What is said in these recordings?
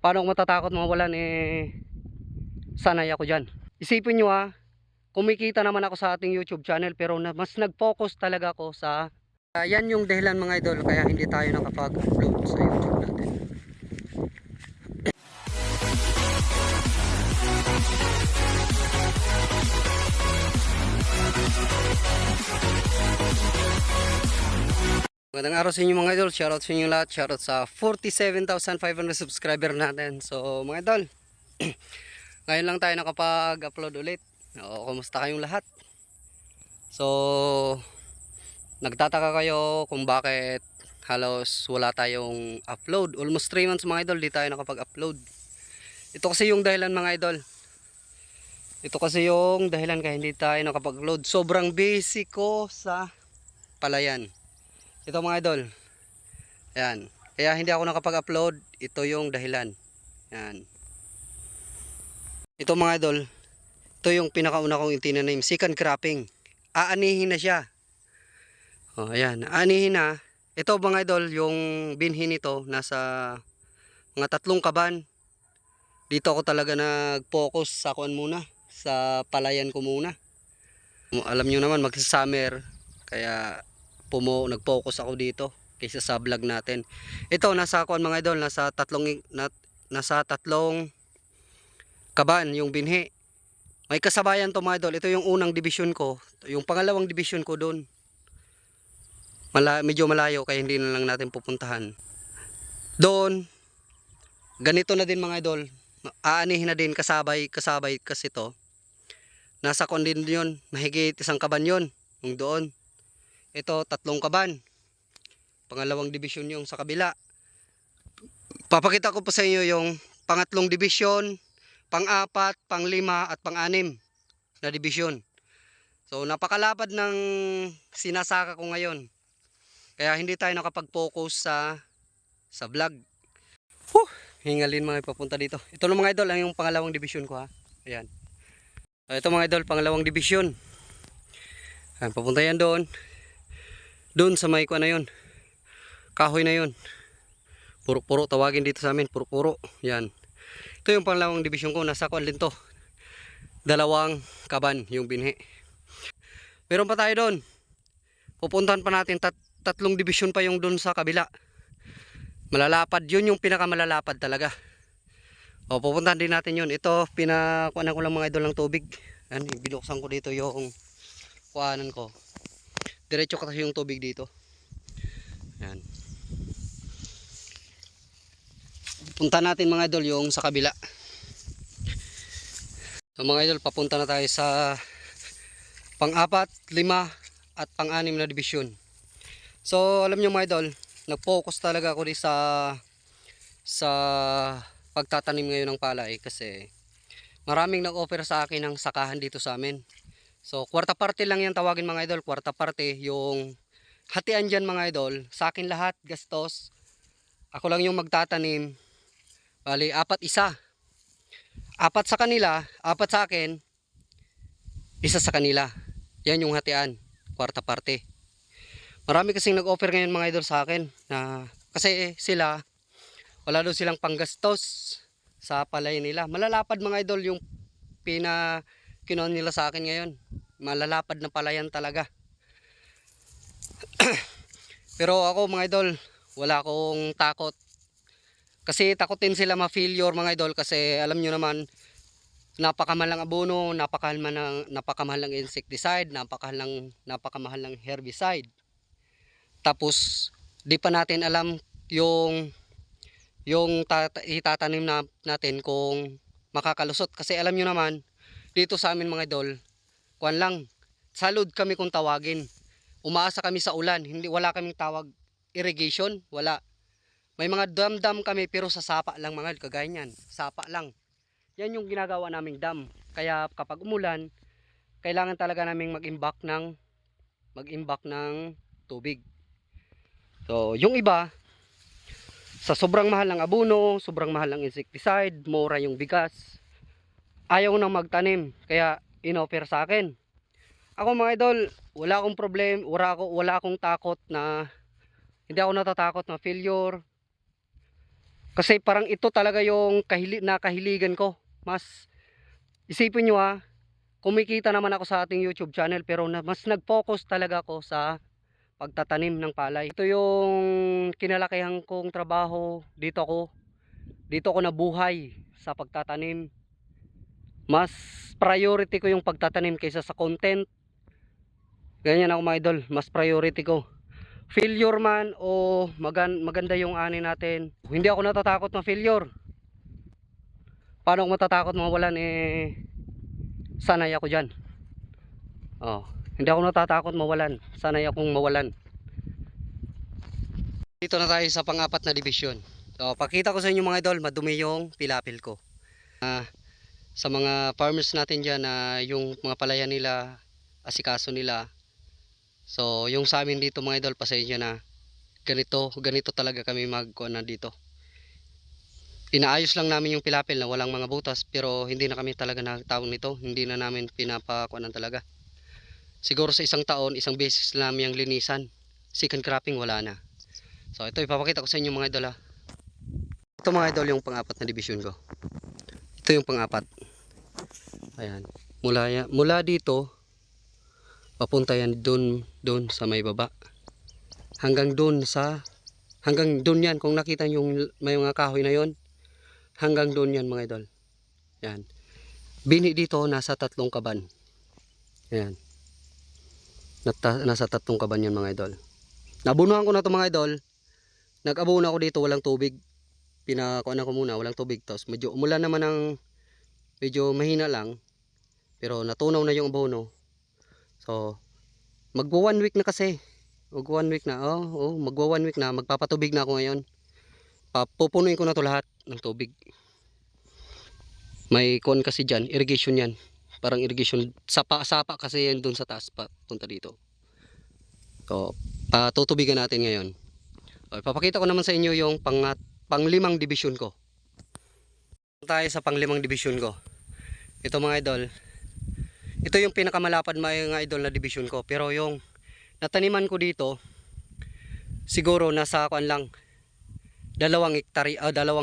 Paano ako matatakot mawalan, sanay ako dyan. Isipin nyo kumikita naman ako sa ating YouTube channel, pero mas nag-focus talaga ako sa yan yung dahilan mga idol kaya hindi tayo nakapag-upload sa YouTube natin. Magandang araw sa inyo mga idol, shoutout sa inyo lahat, shoutout sa 47,500 subscriber natin. So mga idol, ngayon lang tayo nakapag-upload ulit. Kumusta kayong lahat? So nagtataka kayo kung bakit halos wala tayong upload. Almost 3 months mga idol, di tayo nakapag-upload. Ito kasi yung dahilan mga idol. Ito kasi yung dahilan kaya hindi tayo nakapag-upload. Sobrang busy ko sa palayan. Ito mga idol. Yan. Kaya hindi ako nakapag-upload. Ito yung dahilan. Yan. Ito mga idol. Ito yung pinakauna kong itinanim. Second cropping. Aanihin na siya. O, ayan. Aanihin na. Ito mga idol, yung binhi nito nasa mga 3 kaban. Dito ako talaga nag-focus sa kuan muna. Sa palayan ko muna. Alam nyo naman, magsa-summer. Kaya nag-focus ako dito kaysa sa vlog natin. Ito nasa kuan mga idol, nasa tatlong kaban yung binhi. May kasabayan to mga idol. Ito yung unang division ko, yung pangalawang division ko doon. Medyo malayo kaya hindi na lang natin pupuntahan. Doon ganito na din mga idol. Aanihin na din kasabay kasi to. Nasa kuan din yun, mahigit 1 kaban yun, yung doon. Ito 3 kaban. Pangalawang division yung sa kabila. Papakita ko po sa inyo yung pangatlong division, pang-4, pang-5 at pang-6 na division. So napakalapad ng sinasaka ko ngayon. Kaya hindi tayo nakapag-focus sa vlog. Hingalin mga ipapunta dito. Ito lang mga idol, ang yung pangalawang division ko Ayan. Ito mga idol, pangalawang division. Ayan, papunta yan doon. Doon sa may kuan na yun. Kahoy na yun. Puro-puro tawagin dito sa amin, puro-puro. Yan. Ito yung pangalawang division ko, nasa kuan din to. 2 kaban yung binhi. Meron pa tayo doon. Pupuntahan pa natin 3 division pa yung doon sa kabila. Malalapad, yun yung pinakamalalapad talaga. Pupuntahan din natin yun. Ito, pinakuanan ko lang mga idol ng tubig. Yan, binuksan ko dito yung kuanan ko. Diretso kasi yung tubig dito. Yan. Punta natin mga idol yung sa kabila. So mga idol, papunta na tayo sa pang-4, 5 at pang-6 na division. So alam nyo mga idol, nag-focus talaga ako sa pagtatanim ngayon ng palay kasi maraming nag-offer sa akin ng sakahan dito sa amin. So kwarta parte lang yan tawagin mga idol, kwarta parte yung hatian dyan mga idol. Sa akin lahat gastos, ako lang yung magtatanim. Bali 4 isa. 4 sa kanila, 4 sa akin, 1 sa kanila. Yan yung hatian, kwarta parte. Marami kasing nag-offer ngayon mga idol sa akin na kasi sila wala daw silang panggastos sa palay nila. Malalapad mga idol yung kinuha nila sa akin ngayon. Malalapad na palayan talaga. Pero ako mga idol, wala akong takot. Kasi takotin sila ma-failure mga idol kasi alam nyo naman napakamahal ng abono, napakamahal ng insecticide, napakamahal ng herbicide. Tapos di pa natin alam yung itatanim natin kung makakalusot kasi alam nyo naman dito sa amin mga idol, kuan lang, salud kami kung tawagin. Umaasa kami sa ulan, wala kaming tawag irrigation, wala. May mga dam kami pero sa sapa lang mga kagaya niyan, sapa lang. Yan yung ginagawa naming dam. Kaya kapag umulan, kailangan talaga naming mag-imbak ng tubig. So, yung iba sa sobrang mahal ng abono, sobrang mahal ng insecticide, mura yung bigas, ayaw nang magtanim. Kaya inoffer sa akin. Ako mga idol, wala akong problem, wala akong takot na hindi ako natatakot na failure. Kasi parang ito talaga yung nakahiligan ko. Mas isipin nyo kumikita naman ako sa ating YouTube channel pero mas nag-focus talaga ako sa pagtatanim ng palay. Ito yung kinalakihan kong trabaho. Dito ako nabuhay sa pagtatanim. Mas priority ko yung pagtatanim kaysa sa content. Ganyan ako mga idol, mas priority ko. Failure man o maganda yung ani natin. Hindi ako natatakot na failure. Paano ako matatakot mawalan sanay ako diyan. Oh, hindi ako natatakot mawalan. Sanay akong mawalan. Dito na tayo sa pang-apat na division. So, pakita ko sa inyo mga idol, madumi yung pilapil ko. Sa mga farmers natin diyan na yung mga palayan nila, asikaso nila. So, yung sa amin dito mga idol, pasensya na. Ganito talaga kami magkuha dito. Inaayos lang namin yung pilapil na walang mga butas pero hindi na kami talaga nagtawag nito. Hindi na namin pinapakuanan talaga. Siguro sa isang taon, isang beses namin yung linisan. Second cropping wala na. So ito ipapakita ko sa inyo mga idol Ito mga idol yung pang-apat na division ko. Ito yung pang-apat. Ayan. Mula dito papunta yan doon sa may baba. Hanggang doon yan kung nakita yung may mga kahoy na yon. Hanggang doon yan mga idol. Yan. Bini dito nasa 3 kaban. Yan. Nasa 3 kaban yan mga idol. Nabunuhan ko na to mga idol. Nag-abono ako dito walang tubig. Pinakuanan ko muna walang tubig. Tapos medyo umulan naman ng medyo mahina lang. Pero natunaw na yung abono. So magwa 1 week na kasi. Magwa 1 week na. Magwa 1 week na. Magpapatubig na ako ngayon. Pupunuin ko na to lahat ng tubig. May kon kasi dyan, irrigation yan. Parang irrigation, sapa kasi yan dun sa taas punta dito. So, patutubigan natin ngayon. So, ipapakita ko naman sa inyo yung pang-5 division ko. Tayo sa pang-5 division ko. Ito mga idol. Ito yung pinakamalapad mga idol na division ko. Pero yung nataniman ko dito, siguro nasa kuan lang. 2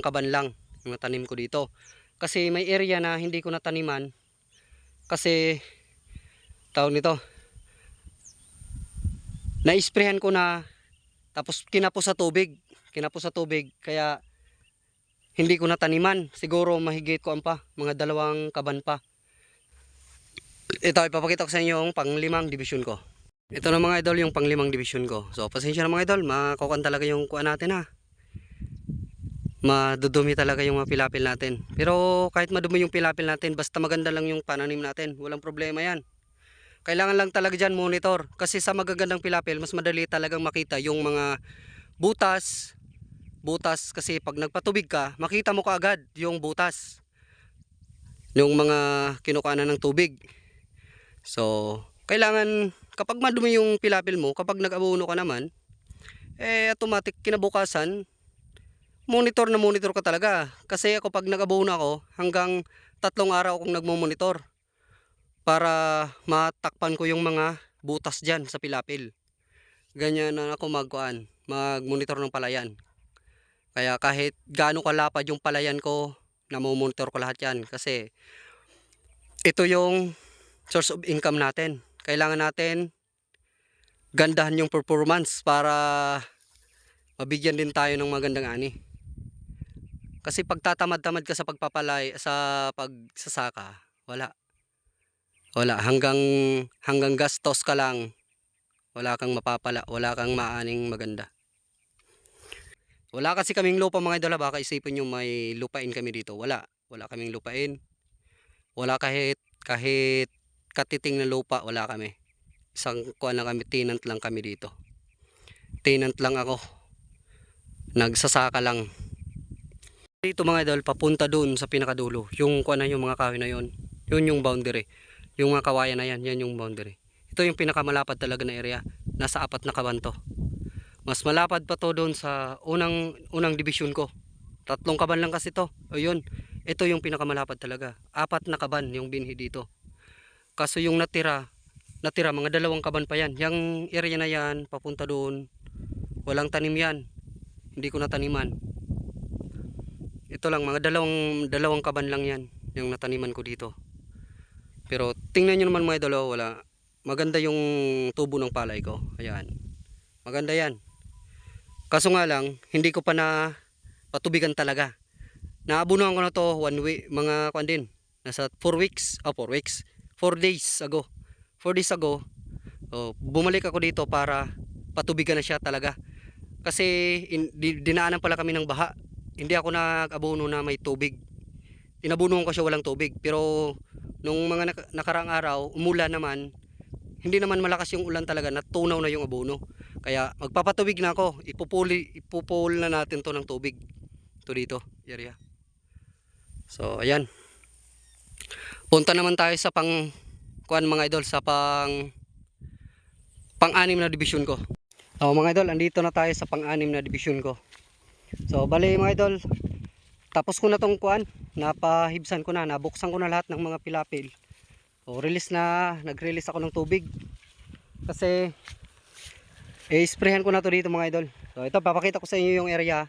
kaban lang yung natanim ko dito. Kasi may area na hindi ko nataniman kasi tawag nito na-sprayhan ko na tapos kinapos sa tubig kaya hindi ko nataniman. Siguro mahigit ko mga 2 kaban pa. Ito ipapakita ko sa inyo yung pang-5 division ko. Ito na mga idol yung pang-5 division ko. So pasensya na mga idol, makukuha talaga yung kuha natin madudumi talaga yung mga pilapil natin. Pero kahit madumi yung pilapil natin, basta maganda lang yung pananim natin, walang problema yan. Kailangan lang talaga dyan monitor. Kasi sa magagandang pilapil, mas madali talagang makita yung mga butas. Kasi pag nagpatubig ka, makita mo kaagad yung butas. Yung mga kinukuhanan ng tubig. So, kailangan kapag madumi yung pilapil mo, kapag nag-abono ka naman, automatic kinabukasan, monitor ka talaga. Kasi ako pag nag-abono ako, hanggang 3 araw akong nagmo-monitor para matakpan ko yung mga butas dyan sa pilapil. Ganyan na ako mag-monitor ng palayan. Kaya kahit gaano kalapad yung palayan ko, namomonitor ko lahat yan. Kasi ito yung source of income natin. Kailangan natin gandahan yung performance para mabigyan din tayo ng magandang ani. Kasi pag tatamad-tamad ka sa pagsasaka, wala hanggang gastos ka lang. Wala kang mapapala, wala kang maaning maganda. Wala kasi kaming lupa mga idol, baka isipin niyo may lupain kami dito. Wala kaming lupain. Wala kahit katiting na lupa, wala kami. Isang kuan lang kami, tenant lang kami dito. Tenant lang ako. Nagsasaka lang. Dito mga idol, papunta doon sa pinakadulo. Yung kuan na yung mga kahoy na yon. Yun yung boundary. Yung mga kawayan na yan yung boundary. Ito yung pinakamalapad talaga na area. Nasa 4 na kaban to. Mas malapad pa to doon sa unang division ko. 3 kaban lang kasi to. Ayun. Ito yung pinakamalapad talaga. 4 na kaban yung binhi dito. Kaso yung natira mga 2 kaban pa yan. Yung area na yan, papunta doon. Walang tanim yan. Hindi ko nataniman. ito lang, mga dalawang kaban lang yan, yung nataniman ko dito. Pero tingnan nyo naman mga idol, oh, wala. Maganda yung tubo ng palay ko. Ayan. Maganda yan. Kaso nga lang, hindi ko pa na patubigan talaga. Naabunuhan ko na to 1 week, mga kuan din. Nasa 4 weeks, 4 weeks. 4 days ago. 4 days ago, bumalik ako dito para patubigan na siya talaga. Kasi dinaanan pala kami ng baha. Hindi ako nag-abono na may tubig. Inabunuhan ko siya walang tubig. Pero nung mga nakaraang araw, umulan naman. Hindi naman malakas yung ulan talaga, natunaw na yung abono. Kaya magpapatubig na ako. Ipupul na natin to ng tubig. Ito dito, area. So, ayan. Punta naman tayo sa kuan mga idol, sa pang-anim na division ko. Mga idol, andito na tayo sa pang-anim na division ko. So, bali mga idol, tapos ko na tong kuan, napahibsan ko na, nabuksan ko na lahat ng mga pilapil. Nag-release ako ng tubig. Kasi i-sprayhan ko na to dito mga idol. So, ito papakita ko sa inyo yung area.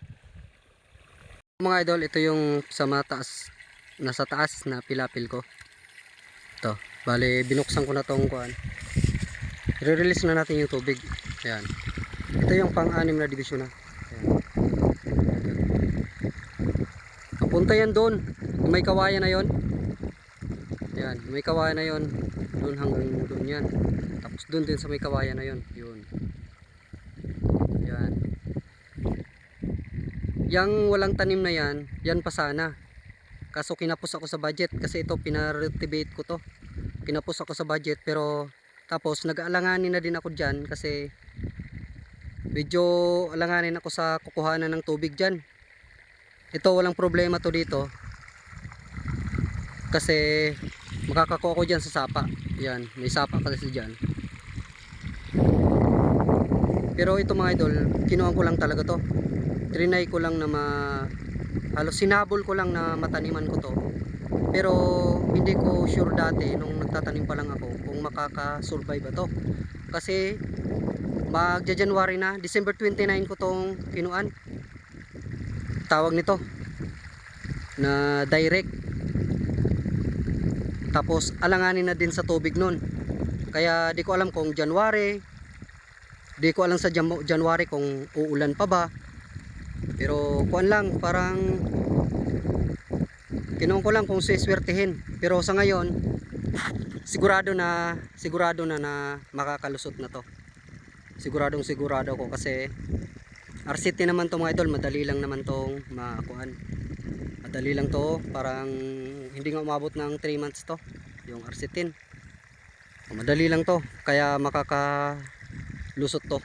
Mga idol, ito yung sa mataas, nasa taas na pilapil ko. Ito, bali binuksan ko na tong kuan. I-release na natin yung tubig. Ayan. Ito yung pang-anim na division na. Ayan. Papunta yan doon. May kawayan na yon. Ayan, may kawayan na yon. Doon hanggang doon yan. Tapos doon din sa may kawayan na yon. Yun. Ayan. Yang walang tanim na yan, yan pa sana. Kaso kinapos ako sa budget kasi ito pina-reactivate ko to. Kinapos ako sa budget pero tapos nag-aalanganin na din ako dyan kasi medyo alanganin ako sa kukuhanan ng tubig dyan. Ito walang problema to dito kasi makakakuha ko dyan sa sapa. Yan, may sapa kasi dyan. Pero ito mga idol, kinuha ko lang talaga to. Trinay ko lang na halos sinabol ko lang na mataniman ko to. Pero hindi ko sure dati nung nagtatanim pa lang ako kung makaka-survive ba to. Kasi magja-January na, December 29 ko tong kinuan. Tawag nito na direct. Tapos alanganin na din sa tubig nun. Kaya di ko alam kung January. Di ko alam sa January kung uulan pa ba. Pero kuan lang, parang kinuha ko lang kung siswertihin. Pero sa ngayon sigurado na makakalusot na to. Sigurado ako kasi RCT naman to mga idol, madali lang naman tong makuan. Madali lang to, parang hindi nga umabot ng 3 months to yung RCT. Madali lang to, kaya makakalusot to.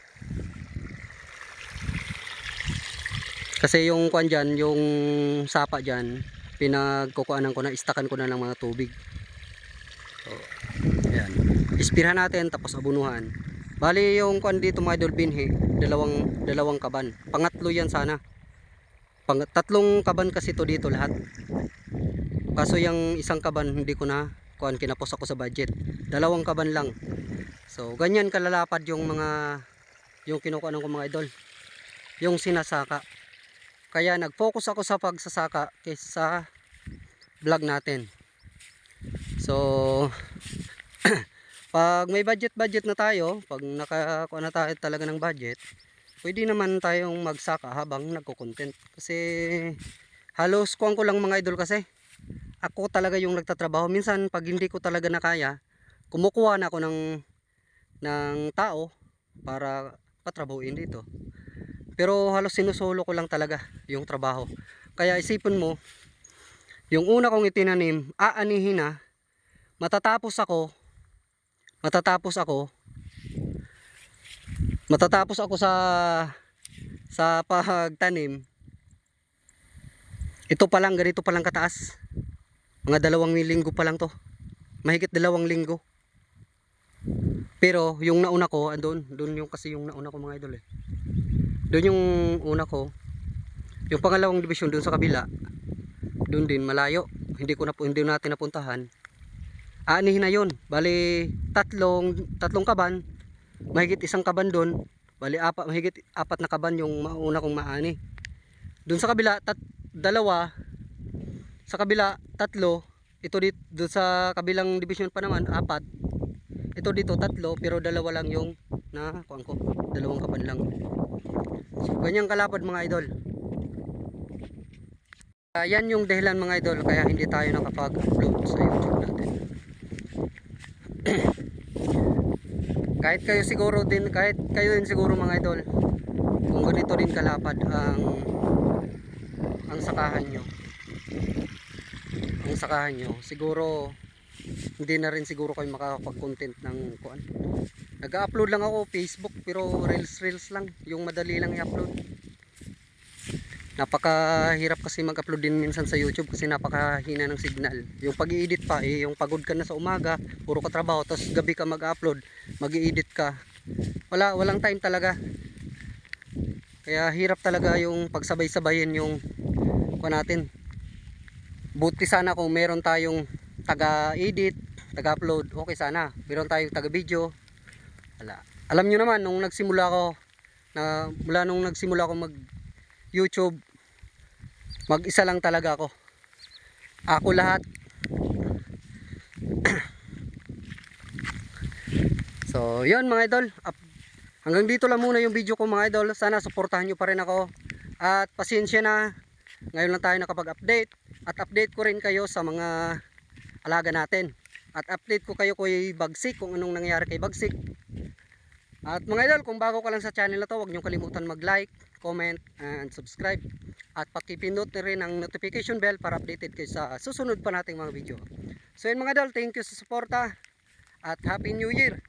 Kasi yung kuan dyan, yung sapa dyan, pinagkukuanan ko na, istakan ko na ng mga tubig. So, ayan. Ispirahan natin, tapos abunuhan. Bali yung kuan dito mga idol binhi, dalawang kaban. Pangatlo yan sana. Tatlong kaban kasi to dito lahat. Kaso yung isang kaban hindi ko na kuan, kinapos ako sa budget. Dalawang kaban lang. So ganyan kalalapad yung kinukuanan ko mga idol. Yung sinasaka. Kaya nag-focus ako sa pagsasaka kaysa sa vlog natin. So pag may budget na tayo, pag nakakuha na tayo talaga ng budget, pwede naman tayong magsaka habang nagko-content. Kasi halos kuwang ko lang mga idol kasi ako talaga yung nagtatrabaho. Minsan pag hindi ko talaga nakaya, kumukuha na ako ng tao para patrabahuin dito. Pero halos sinusolo ko lang talaga yung trabaho. Kaya isipin mo, yung una kong itinanim, aanihin na, matatapos ako sa pagtanim. Ito pa lang, ganito pa lang kataas. Mga 2 linggo pa lang to. Mahigit 2 linggo. Pero yung nauna ko, doon yung kasi yung nauna ko mga idol eh. Doon yung una ko. Yung pangalawang division doon sa kabila. Doon din malayo. Hindi natin napuntahan. Aanihin na yun. Bali tatlong kaban. Mahigit isang kaban doon. Bali mahigit 4 na kaban yung mauna kong maani. Doon sa kabila, 2. Sa kabila, 3. Ito dito sa kabilang division pa naman, 4. Ito dito 3, pero 2 lang yung na kuan ko. 2 kaban lang. So, ganyang kalapad mga idol. Yan yung dahilan mga idol kaya hindi tayo nakapag-upload sa YouTube natin. Kahit kayo siguro din, kahit kayo din siguro mga idol, kung ganito din kalapad ang sakahan nyo. Ang sakahan nyo, siguro hindi na rin siguro kayo makakapag-content ng kuan. Nag-upload lang ako Facebook pero reels lang, yung madali lang i-upload. Napakahirap kasi mag-upload din minsan sa YouTube kasi napakahina ng signal. Yung pag-i-edit pa yung pagod ka na sa umaga, puro ka trabaho, tapos gabi ka mag-upload, mag-i-edit ka. Walang time talaga. Kaya hirap talaga yung pagsabay-sabayin yung kuan natin. Buti sana kung meron tayong taga-edit, taga-upload, okay sana. Meron tayong taga-video. Wala. Alam niyo naman nung nagsimula ako mag-YouTube, mag-isa lang talaga ako. Ako lahat. So, 'yun mga idol. Hanggang dito lang muna yung video ko mga idol. Sana suportahan niyo pa rin ako. At pasensya na. Ngayon lang tayo nakapag-update. At update ko rin kayo sa mga alaga natin. At update ko kayo kay Bagsik kung anong nangyari kay Bagsik. At mga idol, kung bago ka lang sa channel na to, huwag niyo kalimutan mag-like, comment, and subscribe. At pakipindot na rin ang notification bell para updated kayo sa susunod pa nating mga video. So yun mga idol, thank you sa suporta. At Happy New Year!